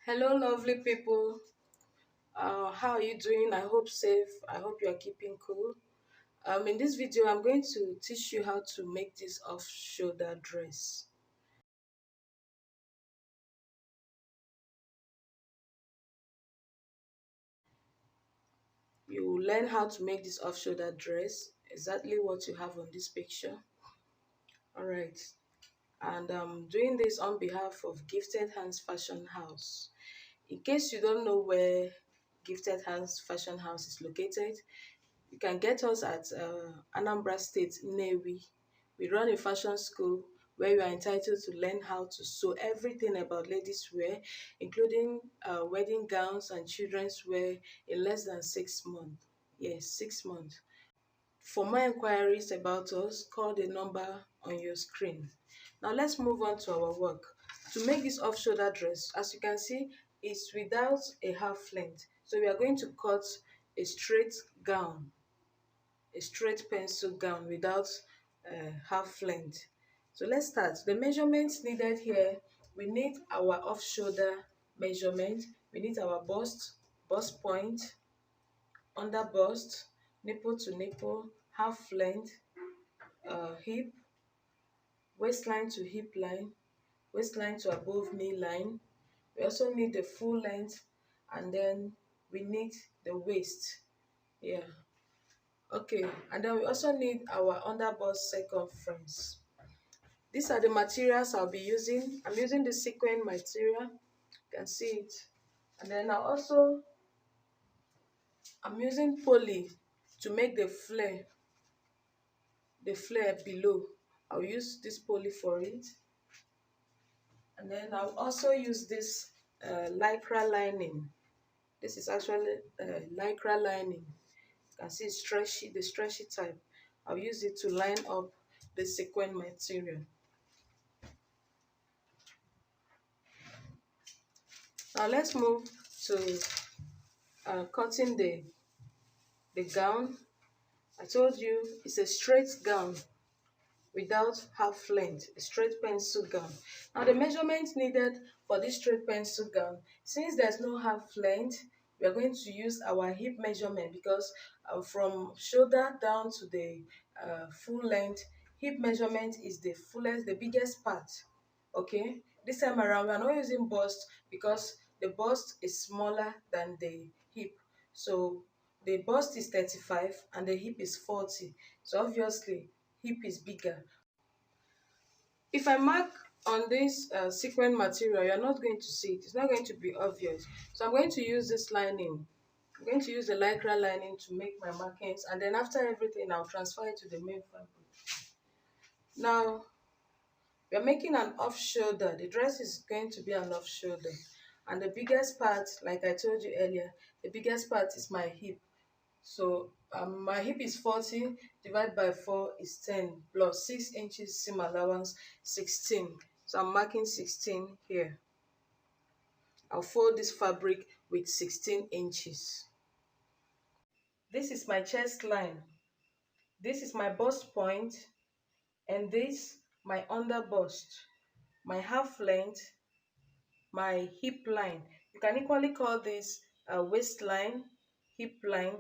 Hello, lovely people. How are you doing? I hope safe. I hope you are keeping cool. In this video, I'm going to teach you how to make this off-shoulder dress. You will learn how to make this off-shoulder dress, exactly what you have on this picture. All right. And I'm doing this on behalf of Gifted Hands Fashion House. In case you don't know where Gifted Hands Fashion House is located, you can get us at Anambra State, Nnewi. We run a fashion school where you are entitled to learn how to sew everything about ladies' wear, including wedding gowns and children's wear in less than 6 months. Yes, 6 months. For more inquiries about us, call the number on your screen. Now let's move on to our work. To make this off-shoulder dress, as you can see, it's without a half length. So we are going to cut a straight gown, a straight pencil gown without half length. So let's start. The measurements needed here, we need our off-shoulder measurement, we need our bust point, under bust, nipple to nipple, half length, hip, waistline to hip line, waistline to above knee line. We also need the full length, and then we need the waist. Yeah. Okay, and then we also need our underbust circumference. These are the materials I'll be using. I'm using the sequin material. You can see it. And then I'm using poly to make the flare below. I'll use this poly for it. And then I'll also use this lycra lining. This is actually lycra lining. You can see it's stretchy, the stretchy type. I'll use it to line up the sequin material. Now let's move to cutting the gown. I told you it's a straight gown without half length, a straight pencil gown. Now the measurements needed for this straight pencil gown, since there's no half length, we are going to use our hip measurement because from shoulder down to the full length, hip measurement is the fullest, the biggest part. Okay, this time around we are not using bust because the bust is smaller than the hip. So the bust is 35 and the hip is 40. So obviously hip is bigger. If I mark on this sequin material, you're not going to see it. It's not going to be obvious. So I'm going to use this lining. I'm going to use the lycra lining to make my markings, and then after everything, I'll transfer it to the main fabric. Now, we're making an off shoulder. The dress is going to be an off shoulder. And the biggest part, like I told you earlier, the biggest part is my hip. So my hip is 40, divided by 4 is 10, plus 6 inches seam allowance, 16. So I'm marking 16 here. I'll fold this fabric with 16 inches. This is my chest line. This is my bust point, and this my under bust, my half length, my hip line. You can equally call this a waistline, hip line,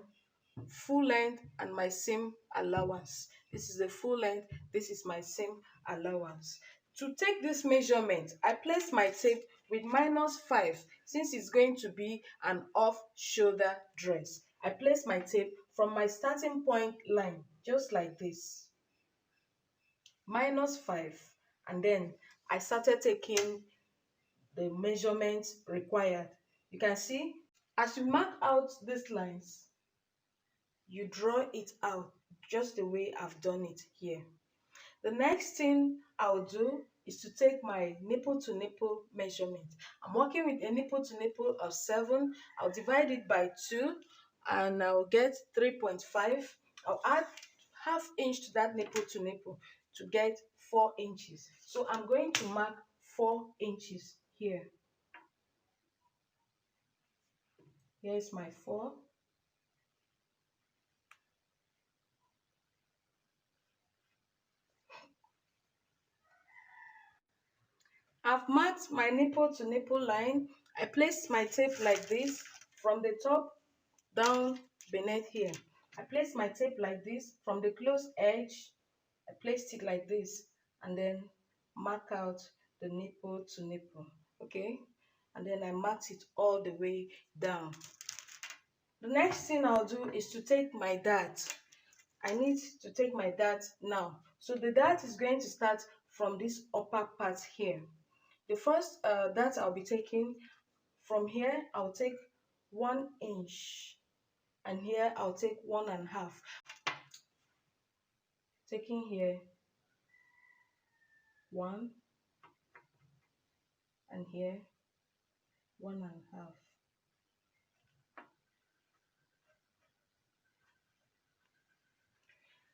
full length, and my seam allowance. This is the full length, this is my seam allowance. To take this measurement, I place my tape with -5 since it's going to be an off shoulder dress. I place my tape from my starting point line just like this, -5, and then I started taking the measurements required. You can see as you mark out these lines, you draw it out just the way I've done it here. The next thing I'll do is to take my nipple to nipple measurement. I'm working with a nipple to nipple of 7. I'll divide it by 2 and I'll get 3.5. I'll add ½ inch to that nipple to nipple to get 4 inches. So I'm going to mark 4 inches here. Here's my 4. I've marked my nipple to nipple line. I placed my tape like this from the top down beneath here. I placed my tape like this from the close edge. I placed it like this and then mark out the nipple to nipple. Okay, and then I marked it all the way down. The next thing I'll do is to take my dart. I need to take my dart now. So the dart is going to start from this upper part here. The first dart I'll be taking from here, I'll take 1 inch, and here I'll take 1.5. Taking here 1, and here 1.5.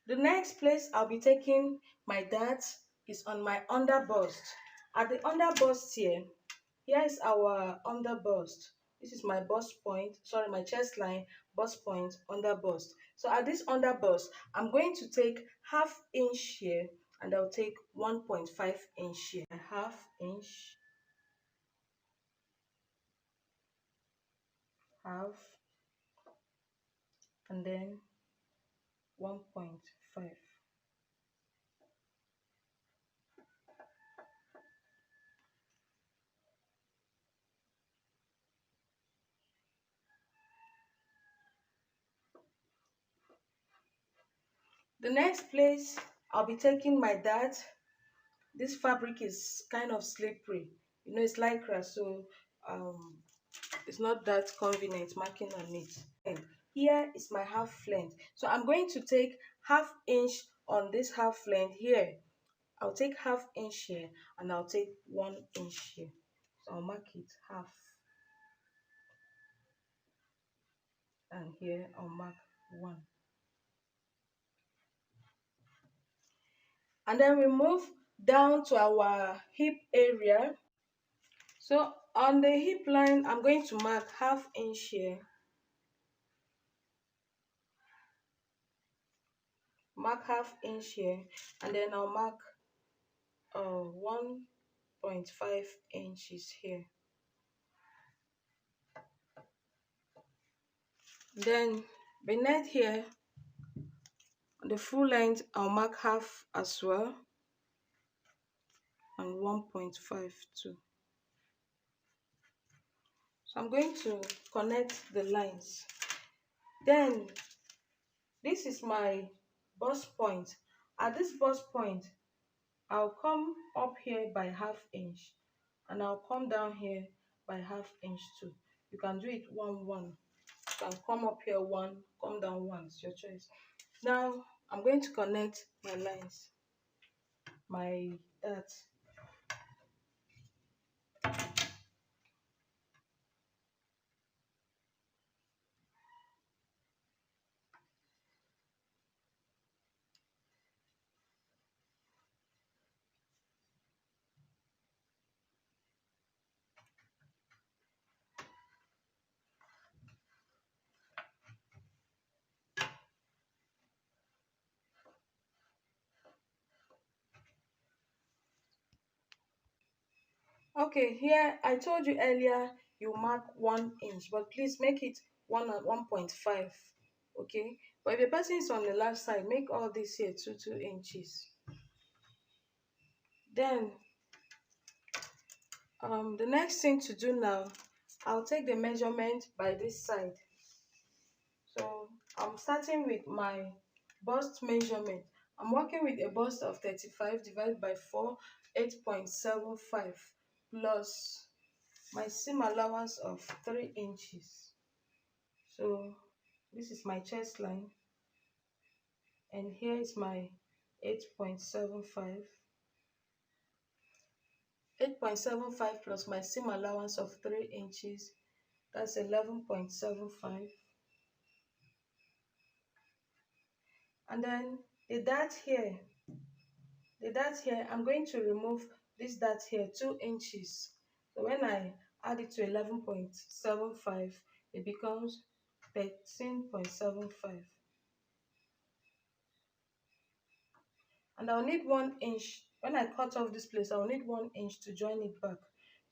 The next place I'll be taking my dart is on my underbust. At the underbust here, is our underbust. This is my bust point, sorry, my chest line, bust point, underbust. So at this underbust, I'm going to take 1/2 inch here, and I'll take 1.5 inch here. 1/2 inch, half, and then 1.5. The next place I'll be taking my dart. This fabric is kind of slippery. You know, it's lycra, so it's not that convenient marking on it. And here is my half length. So I'm going to take 1/2 inch on this half length here. I'll take 1/2 inch here, and I'll take 1 inch here. So I'll mark it half. And here I'll mark 1. And then we move down to our hip area. So on the hip line, I'm going to mark 1/2 inch here. Mark 1/2 inch here, and then I'll mark 1.5 inches here. Then beneath here, the full length, I'll mark half as well, and 1.5 too. So I'm going to connect the lines. Then this is my bust point. At this bust point, I'll come up here by 1/2 inch, and I'll come down here by 1/2 inch too. You can do it 1 1. You can come up here 1, come down 1. It's your choice. Now I'm going to connect my lines, my dart. Okay, here I told you earlier you mark 1 inch, but please make it 1 and 1.5. Okay, but if the person is on the left side, make all this here 2 inches. Then the next thing to do now, I'll take the measurement by this side. So I'm starting with my bust measurement. I'm working with a bust of 35 divided by 4, 8.75, plus my seam allowance of 3 inches. So this is my chest line, and here is my 8.75. 8.75 plus my seam allowance of 3 inches, that's 11.75. And then the dart here, I'm going to remove this dart here 2 inches. So when I add it to 11.75, it becomes 13.75. And I'll need 1 inch when I cut off this place, I'll need 1 inch to join it back.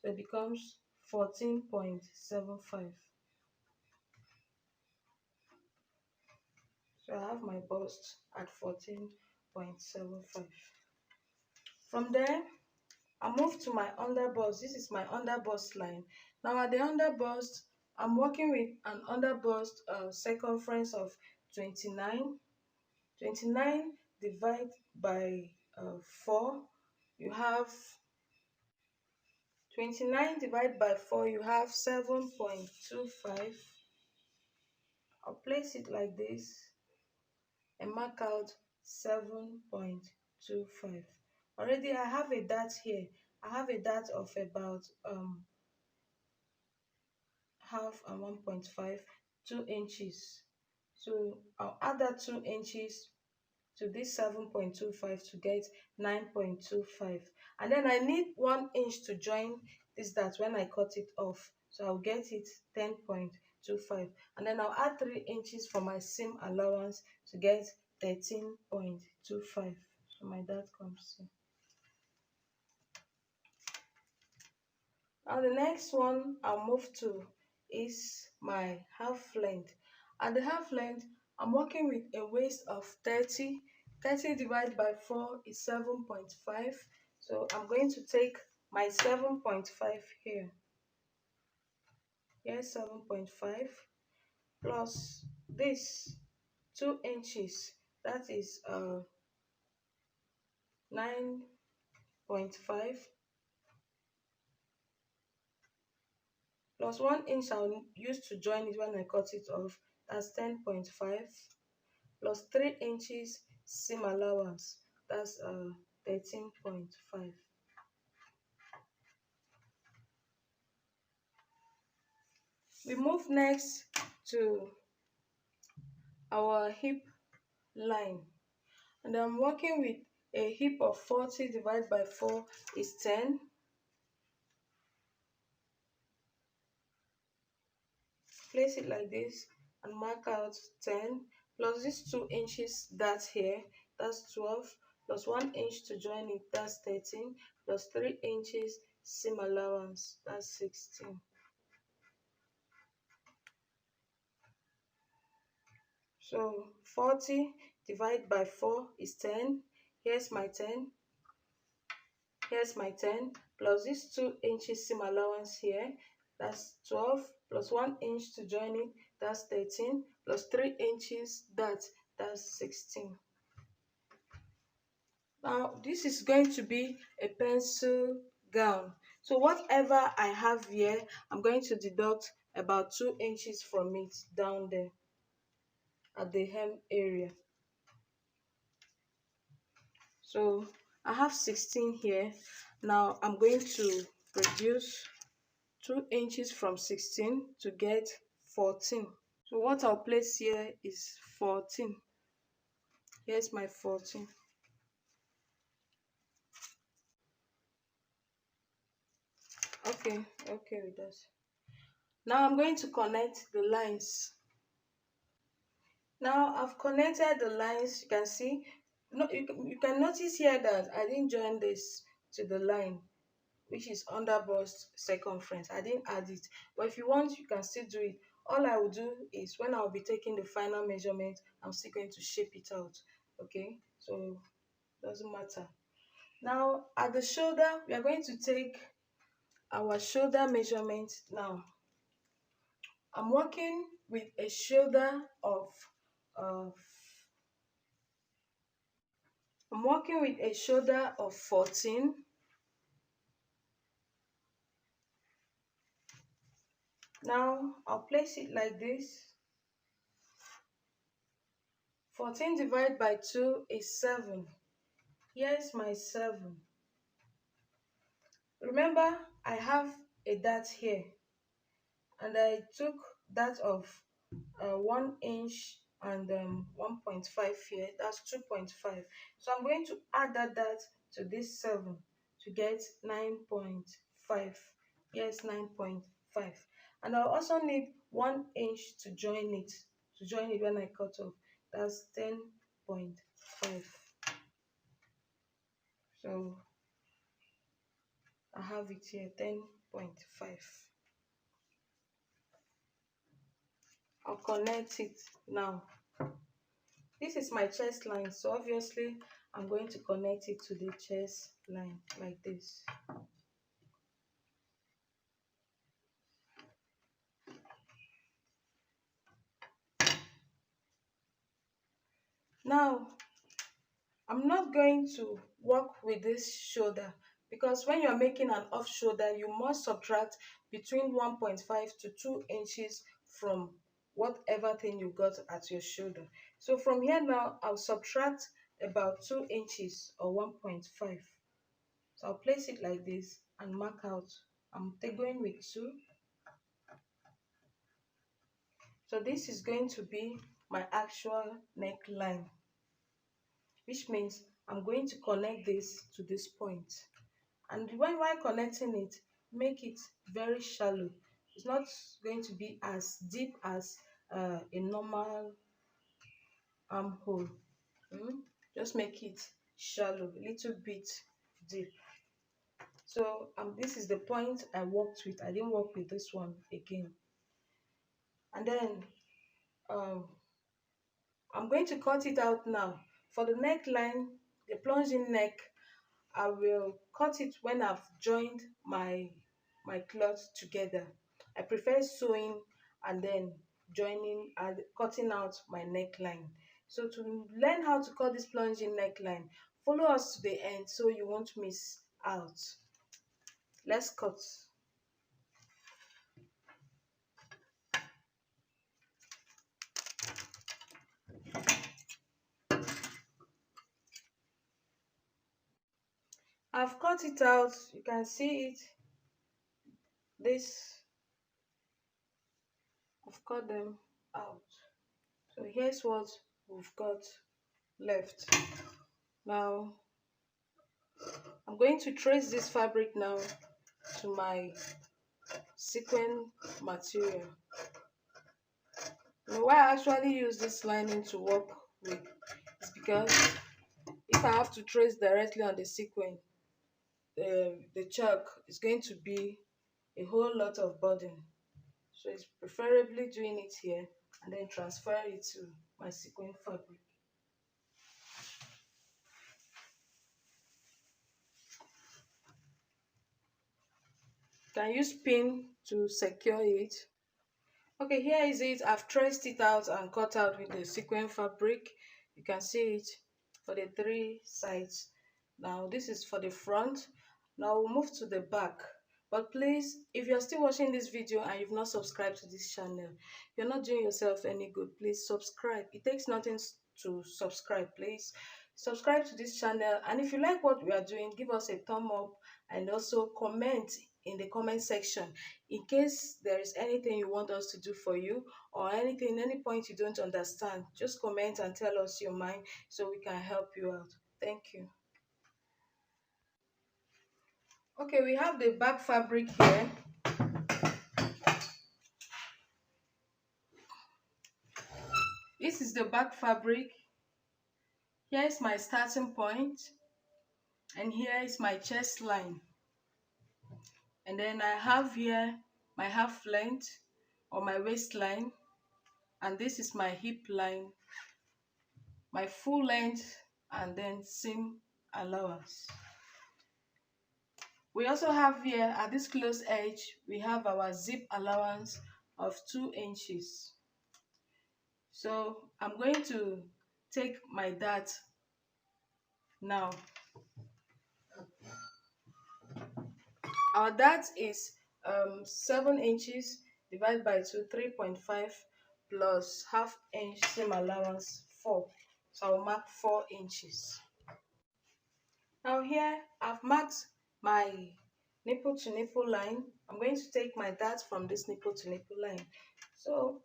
So it becomes 14.75. So I have my bust at 14.75. From there, I move to my underbust. This is my underbust line. Now at the underbust, I'm working with an underbust circumference of 29. 29 divided by 4, you have 29 divided by 4, you have 7.25. I'll place it like this and mark out 7.25. Already I have a dart here. I have a dart of about half and 1.5, 2 inches. So I'll add that 2 inches to this 7.25 to get 9.25, and then I need 1 inch to join this dart when I cut it off, so I'll get it 10.25, and then I'll add 3 inches for my seam allowance to get 13.25. So my dart comes here. Now the next one I'll move to is my half length. At the half length, I'm working with a waist of 30. 30 divided by 4 is 7.5. So I'm going to take my 7.5 here. Here's 7.5 plus this 2 inches. That is 9.5 plus 1 inch I'll use to join it when I cut it off. That's 10.5 plus 3 inches seam allowance. That's 13.5. We move next to our hip line, and I'm working with a hip of 40 divided by 4 is 10. Place it like this and mark out 10 plus this 2 inches dart here, that's 12, plus 1 inch to join it, that's 13, plus 3 inches seam allowance, that's 16. So 40 divided by 4 is 10. Here's my 10. Here's my 10 plus this 2 inches seam allowance here, that's 12, plus 1 inch to join it, that's 13, plus 3 inches that's 16. Now this is going to be a pencil gown. So whatever I have here, I'm going to deduct about 2 inches from it down there at the hem area. So I have 16 here. Now I'm going to reduce 2 inches from 16 to get 14. So what I'll place here is 14. Here's my 14. Okay with that. Now I'm going to connect the lines. Now I've connected the lines. You can see, no, you can notice here that I didn't join this to the line, which is underbust circumference. I didn't add it, but if you want, you can still do it. All I will do is when I'll be taking the final measurement, I'm still going to shape it out. Okay, so doesn't matter. Now at the shoulder, we are going to take our shoulder measurement. Now I'm working with a shoulder of uh, I'm working with a shoulder of 14. Now I'll place it like this. 14 divided by 2 is 7. Here's my 7. Remember, I have a dart here, and I took that of 1 inch and 1.5 here. That's 2.5. So I'm going to add that dart to this 7 to get 9.5. Yes, 9.5. And I'll also need 1 inch to join it. When I cut off. That's 10.5. So I have it here, 10.5. I'll connect it now. This is my chest line, so obviously I'm going to connect it to the chest line like this. Now, I'm not going to work with this shoulder because when you're making an off shoulder, you must subtract between 1.5 to 2 inches from whatever thing you got at your shoulder. So from here now, I'll subtract about 2 inches or 1.5. So I'll place it like this and mark out. I'm going with 2. So this is going to be my actual neckline, which means I'm going to connect this to this point. And while connecting it, make it very shallow. It's not going to be as deep as a normal armhole. Just make it shallow, a little bit deep. So this is the point I worked with. I didn't work with this one again. And then I'm going to cut it out now. For the neckline, the plunging neck, I will cut it when I've joined my cloth together. I prefer sewing and then joining and cutting out my neckline. So to learn how to cut this plunging neckline, follow us to the end so you won't miss out. Let's cut. I've cut it out. You can see it. I've cut them out. So here's what we've got left. Now I'm going to trace this fabric now to my sequin material. Now, why I actually use this lining to work with is because if I have to trace directly on the sequin, the chalk is going to be a whole lot of burden. So it's preferably doing it here and then transfer it to my sequin fabric. Can use pin to secure it. Okay, here is it. I've traced it out and cut out with the sequin fabric. You can see it for the 3 sides. Now this is for the front. Now we'll move to the back. But please, if you're still watching this video and you've not subscribed to this channel, you're not doing yourself any good. Please subscribe. It takes nothing to subscribe. Please subscribe to this channel, and if you like what we are doing, give us a thumb up and also comment in the comment section in case there is anything you want us to do for you or any point you don't understand. Just comment and tell us your mind so we can help you out. Thank you. Okay, we have the back fabric here. This is the back fabric. Here is my starting point, and here is my chest line. And then I have here my half length or my waistline, and this is my hip line, my full length, and then seam allowance. We also have here at this close edge, we have our zip allowance of 2 inches. So I'm going to take my dart now. Our dart is 7 inches divided by 2, 3.5 plus half inch seam allowance 4. So I'll mark 4 inches. Now here I've marked my nipple to nipple line. I'm going to take my dart from this nipple to nipple line. So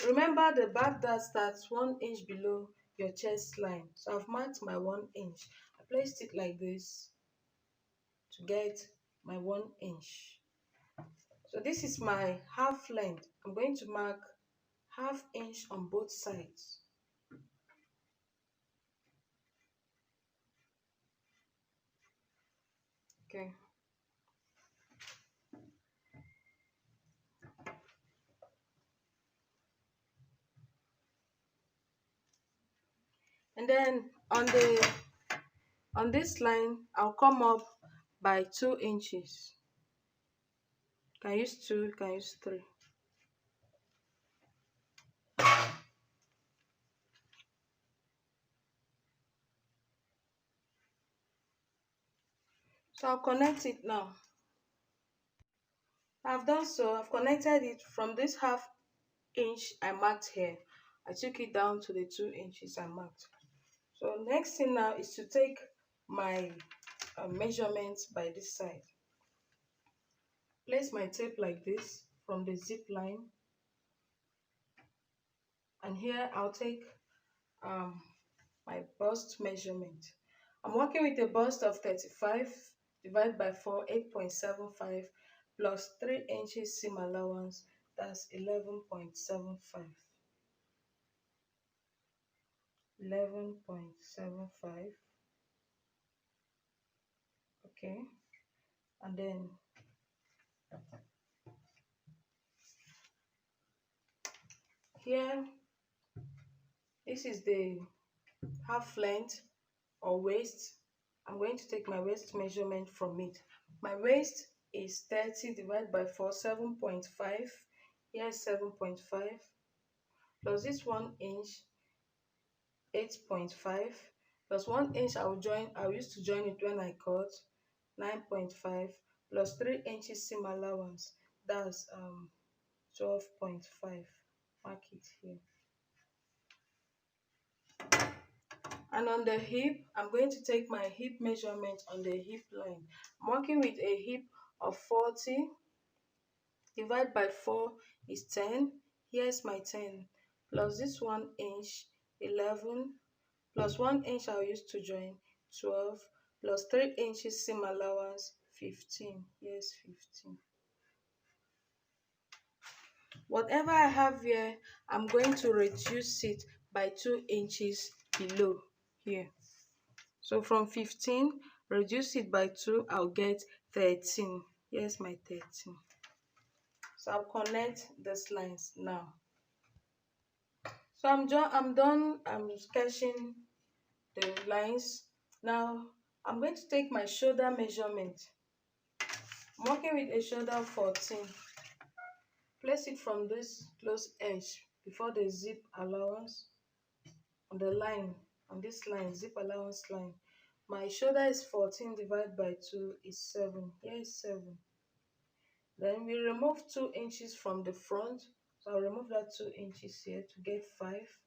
remember the back dart starts 1 inch below your chest line. So I've marked my 1 inch. I placed it like this to get my 1 inch. So this is my half length. I'm going to mark half inch on both sides. Okay. And then on this line, I'll come up by 2 inches. Can use 2, can use 3. So I'll connect it now. I've done so. I've connected it from this half inch I marked here. I took it down to the 2 inches I marked. So next thing now is to take my measurements by this side. Place my tape like this from the zip line, and here I'll take my bust measurement. I'm working with a bust of 35 divided by 4, 8.75 plus 3 inches seam allowance, that's 11.75. 11.75. Okay, and then here, this is the half length or waist. I'm going to take my waist measurement from it. My waist is 30 divided by 4, 7.5. Here's 7.5 plus this 1 inch, 8.5 plus 1 inch I used to join it when I cut, 9.5 plus 3 inches seam allowance, that's 12.5. Mark it here. And on the hip, I'm going to take my hip measurement on the hip line. I'm working with a hip of 40 divided by 4 is 10. Here's my 10 plus this 1 inch, 11 plus 1 inch I'll use to join, 12 plus 3 inches seam allowance, 15. Here's 15. Whatever I have here, I'm going to reduce it by 2 inches below here. So from 15, reduce it by 2, I'll get 13. Here's my 13. So I'll connect these lines now. So I'm done. I'm sketching the lines. Now I'm going to take my shoulder measurement. I'm working with a shoulder of 14. Place it from this close edge before the zip allowance on the line, on this line, zip allowance line. My shoulder is 14 divided by 2 is 7. Here is 7. Then we remove 2 inches from the front. So I'll remove that 2 inches here to get 5.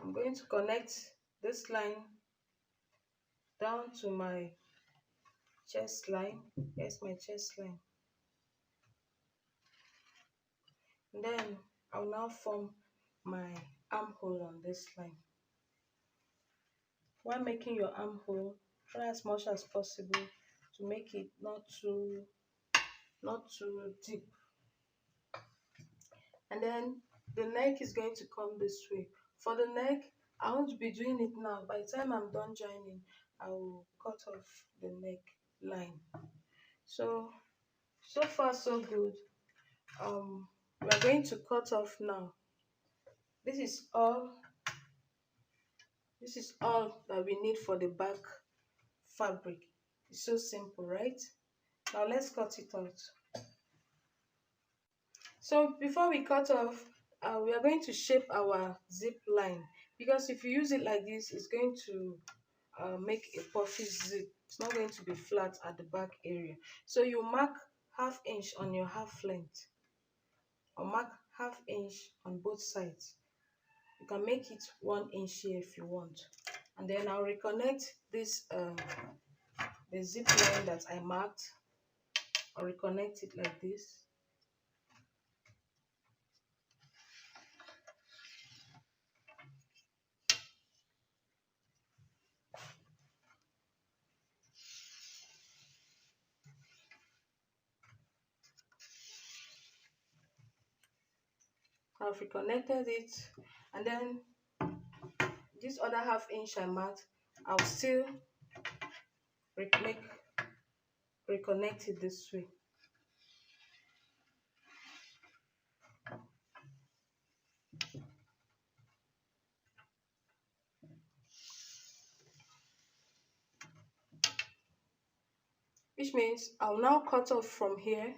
I'm going to connect this line down to my chest line. Here's my chest line. And then I'll now form my armhole on this line. While making your armhole, try as much as possible to make it not too deep. And then the neck is going to come this way. For the neck, I won't be doing it now. By the time I'm done joining, I will cut off the neck line. So far so good. We are going to cut off now. This is all that we need for the back fabric. It's so simple, right? Now let's cut it out. So before we cut off, we are going to shape our zip line, because if you use it like this, it's going to make a puffy zip. It's not going to be flat at the back area. So you mark ½ inch on your half length, or mark ½ inch on both sides. You can make it 1 inch here if you want. And then I'll reconnect this the zip line that I marked. I'll reconnect it like this. I've reconnected it, and then this other half inch I marked, I'll still reconnect it this way. Which means I'll now cut off from here,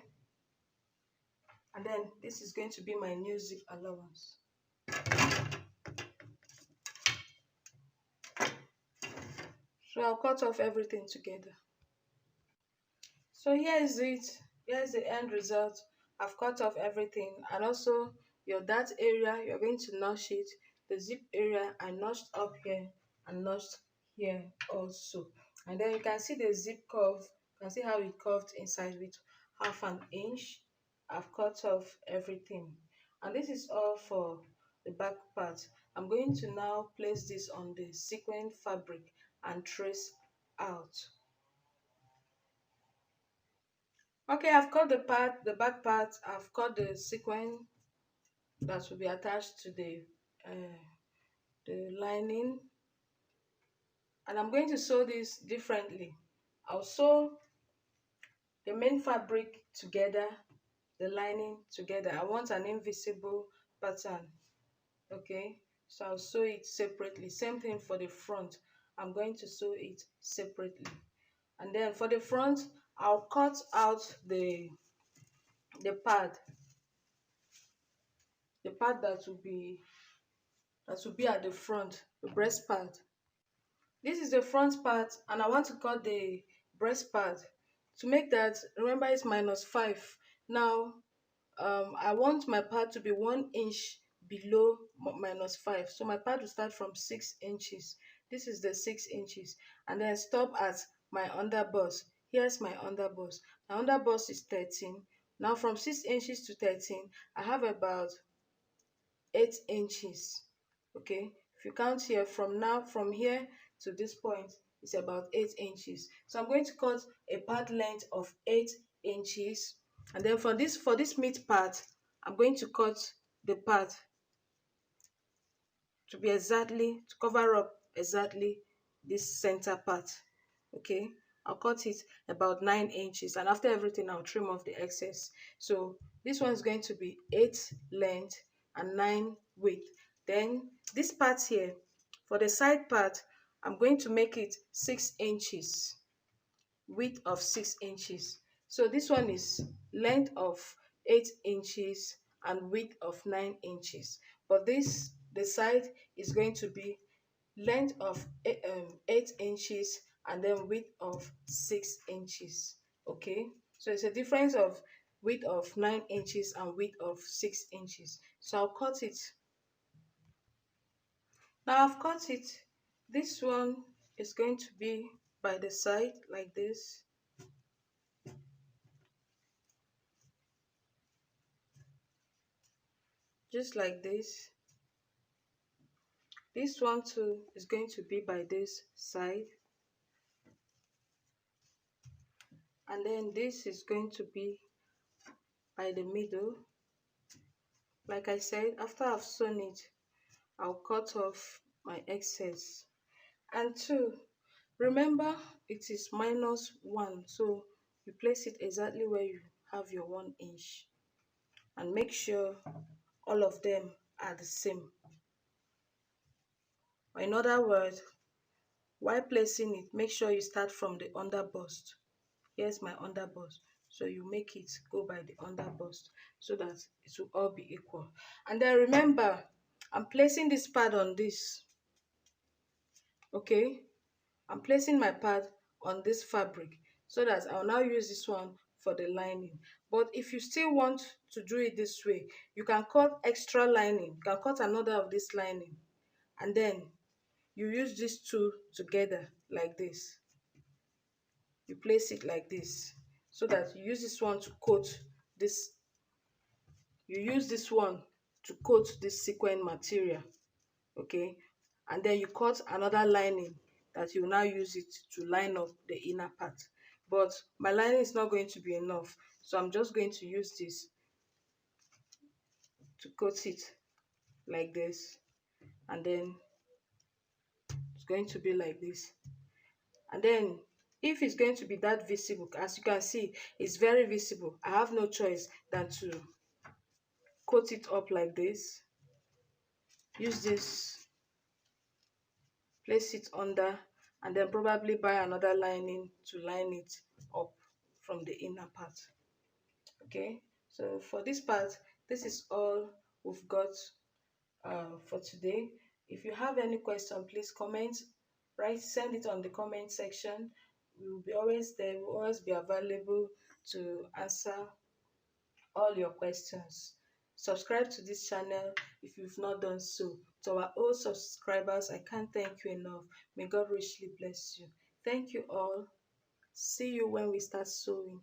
and then this is going to be my new zip allowance. So I'll cut off everything together. So here is it. Here's the end result. I've cut off everything, and also your dart area, you're going to notch it. The zip area I notched up here and notched here also. And then you can see the zip curve. You can see how it curved inside with half an inch. I've cut off everything. And this is all for the back part. I'm going to now place this on the sequin fabric and trace out. Okay, I've cut the back part. I've cut the sequin that will be attached to the lining, and I'm going to sew this differently. I'll sew the main fabric together, the lining together. I want an invisible pattern. Okay, so I'll sew it separately. Same thing for the front. I'm going to sew it separately, and then for the front, I'll cut out the pad, that will be at the front, the breast part. This is the front part, and I want to cut the breast part. To make that, remember it's -5. Now I want my part to be 1 inch below -5, so my part will start from 6 inches. This is the 6 inches, and then stop at my underbust. Here's my underbust. My underbust is 13. Now from 6 inches to 13, I have about 8 inches. Okay, if you count here, from here to this point, it's about 8 inches. So I'm going to cut a part length of 8 inches, and then for this mid part, I'm going to cut the part to cover up exactly this center part. Okay, I'll cut it about 9 inches, and after everything I'll trim off the excess. So this one is going to be 8 length and 9 width. Then this part here, for the side part, I'm going to make it 6 inches, width of 6 inches. So this one is length of 8 inches and width of 9 inches. But the side is going to be length of 8 inches and then width of 6 inches. Okay, so it's a difference of width of 9 inches and width of 6 inches. So I'll cut it. Now I've cut it. This one is going to be by the side like this. Just like this. This one too is going to be by this side. And then this is going to be by the middle. Like I said, after I've sewn it, I'll cut off my excess. And 2, remember it is -1, so you place it exactly where you have your 1 inch, and make sure all of them are the same. Or in other words, while placing it, make sure you start from the underbust. Here's my underbust, so you make it go by the underbust so that it will all be equal. And then remember, I'm placing this pad on this. Okay, I'm placing my pad on this fabric so that I'll now use this one for the lining. But if you still want to do it this way, you can cut extra lining. You can cut another of this lining, and then you use these two together like this. You place it like this so that you use this one to coat this. You use this one to coat this sequin material. Okay, and then you cut another lining that you now use it to line up the inner part. But my lining is not going to be enough, so I'm just going to use this to coat it like this, and then going to be like this. And then if it's going to be that visible, as you can see, it's very visible, I have no choice than to coat it up like this. Use this, place it under, and then probably buy another lining to line it up from the inner part. Okay, so for this part, this is all we've got for today. If you have any question, please comment, right? Send it on the comment section. We will be always there. We'll always be available to answer all your questions. Subscribe to this channel if you've not done so. To our old subscribers, I can't thank you enough. May God richly bless you. Thank you all. See you when we start sewing.